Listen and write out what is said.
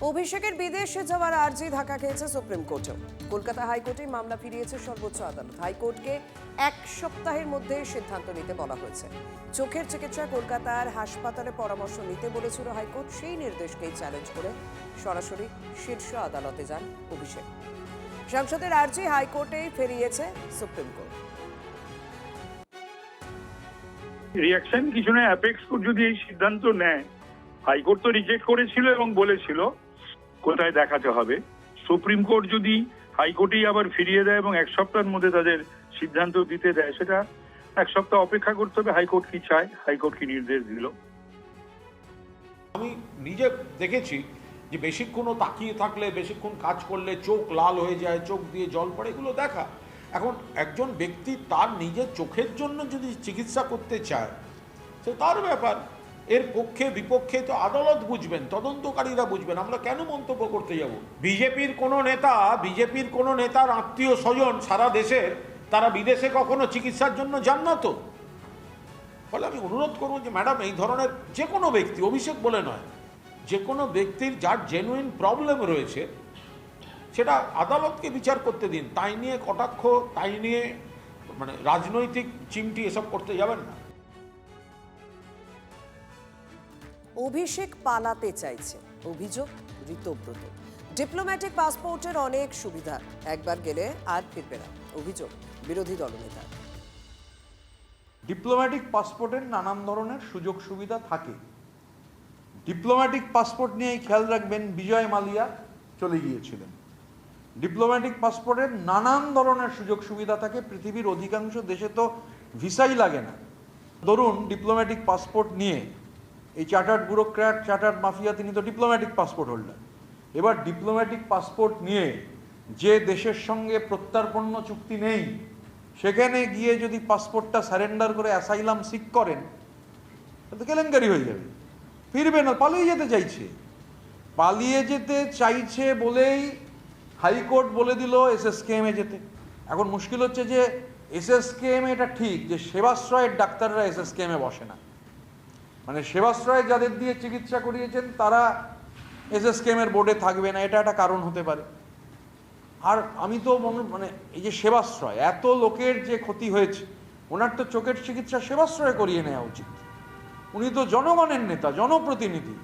অভিষেকের বিদেশে যাওয়ার আর্জি ধাক্কা খেয়েছে সুপ্রিম কোর্টেও। কলকাতা হাইকোর্টে মামলা ফিরিয়েছে সর্বোচ্চ আদালত। হাইকোর্টকে 1 সপ্তাহের মধ্যে সিদ্ধান্ত নিতে বলা হয়েছে। চোখের চিকিৎসা কলকাতার হাসপাতালে পরামর্শ নিতে বলেছিল হাইকোর্ট, সেই নির্দেশকেই চ্যালেঞ্জ করে সরাসরি শীর্ষ আদালতে যান অভিষেক। সাংসদের আর্জি হাইকোর্টেই ফিরিয়েছে সুপ্রিম কোর্ট। রিয়াকশন কিছু না, অ্যাপেক্স কোর্ট যদি এই সিদ্ধান্ত নেয়, হাইকোর্ট তো রিজেক্ট করেছিল এবং বলেছিল কোথায় দেখাতে হবে। সুপ্রিম কোর্ট যদি হাইকোর্টেই আবার ফিরিয়ে দেয় এবং 1 সপ্তাহের মধ্যে তাদের সিদ্ধান্ত দিতে দেয়, সেটা 1 সপ্তাহ অপেক্ষা করতে হবে হাইকোর্ট কি চায়, হাইকোর্ট কি নির্দেশ দিল। আমি নিজে দেখেছি যে বেশিক্ষণও তাকিয়ে থাকলে, বেশিক্ষণ কাজ করলে চোখ লাল হয়ে যায়, চোখ দিয়ে জল পড়ে, এগুলো দেখা। এখন একজন ব্যক্তি তার নিজের চোখের জন্য যদি চিকিৎসা করতে চায়, সে তার ব্যাপার। এর পক্ষে বিপক্ষে তো আদালত বুঝবেন, তদন্তকারীরা বুঝবেন, আমরা কেন মন্তব্য করতে যাব? বিজেপির কোনো নেতার আত্মীয় স্বজন সারা দেশের, তারা বিদেশে কখনো চিকিৎসার জন্য যান না তো। ফলে আমি অনুরোধ করবো যে ম্যাডাম, এই ধরনের যে কোনো ব্যক্তি, অভিষেক বলে নয়, যে কোনো ব্যক্তির যার জেনুইন প্রবলেম রয়েছে সেটা আদালতকে বিচার করতে দিন। তাই নিয়ে কটাক্ষ, তাই নিয়ে রাজনৈতিক চিমটি এসব করতে যাবেন না। অভিষেক পালাতে চাইছে, অভিযোগ ঋতব্রত। ডিপ্লোম্যাটিক পাসপোর্টের অনেক সুবিধা, একবার গেলে আর ফিরবে না, অভিযোগ বিরোধী দলনেতা। ডিপ্লোম্যাটিক পাসপোর্টের নানান ধরনের সুযোগ সুবিধা থাকে। ডিপ্লোম্যাটিক পাসপোর্ট নিয়ে খেয়াল রাখবেন, বিজয় মালিয়া চলে গিয়েছিলেন। ডিপ্লোম্যাটিক পাসপোর্টের নানান ধরনের সুযোগ সুবিধা থাকে। পৃথিবীর অধিকাংশ দেশে তো ভিসাই লাগে না। ধরুন ডিপ্লোম্যাটিক পাসপোর্ট নিয়ে এই চার্টার্ড ব্যুরোক্র্যাট, চার্টার্ড মাফিয়া, তিনি তো ডিপ্লোম্যাটিক পাসপোর্ট হোল্ডার। এবার ডিপ্লোম্যাটিক পাসপোর্ট নিয়ে যে দেশের সঙ্গে প্রত্যর্পণ চুক্তি নেই, সেখানে গিয়ে যদি পাসপোর্টটা সারেন্ডার করে অ্যাসাইলাম সিক করেন, তাতে কেলেঙ্কারি হয়ে যাবে। ফিরবে না, পালিয়ে যেতে চাইছে। পালিয়ে যেতে চাইছে বলেই হাইকোর্ট বলে দিল এসএসকেএমে যেতে। এখন মুশকিল হচ্ছে যে এসএসকেএমে এটা ঠিক যে সেবাশ্রয়ের ডাক্তাররা এসএসকেএমে বসে না, মানে সেবাশ্রয় যাদের দিয়ে চিকিৎসা করিয়েছেন তারা এসএসকেএমের বোর্ডে থাকবে না, এটা একটা কারণ হতে পারে। আর আমি তো এই যে সেবাশ্রয়, এত লোকের যে ক্ষতি হয়েছে, ওনার তো চোখের চিকিৎসা সেবাশ্রয় করিয়ে নেওয়া উচিত। উনি তো জনগণের নেতা, জনপ্রতিনিধি।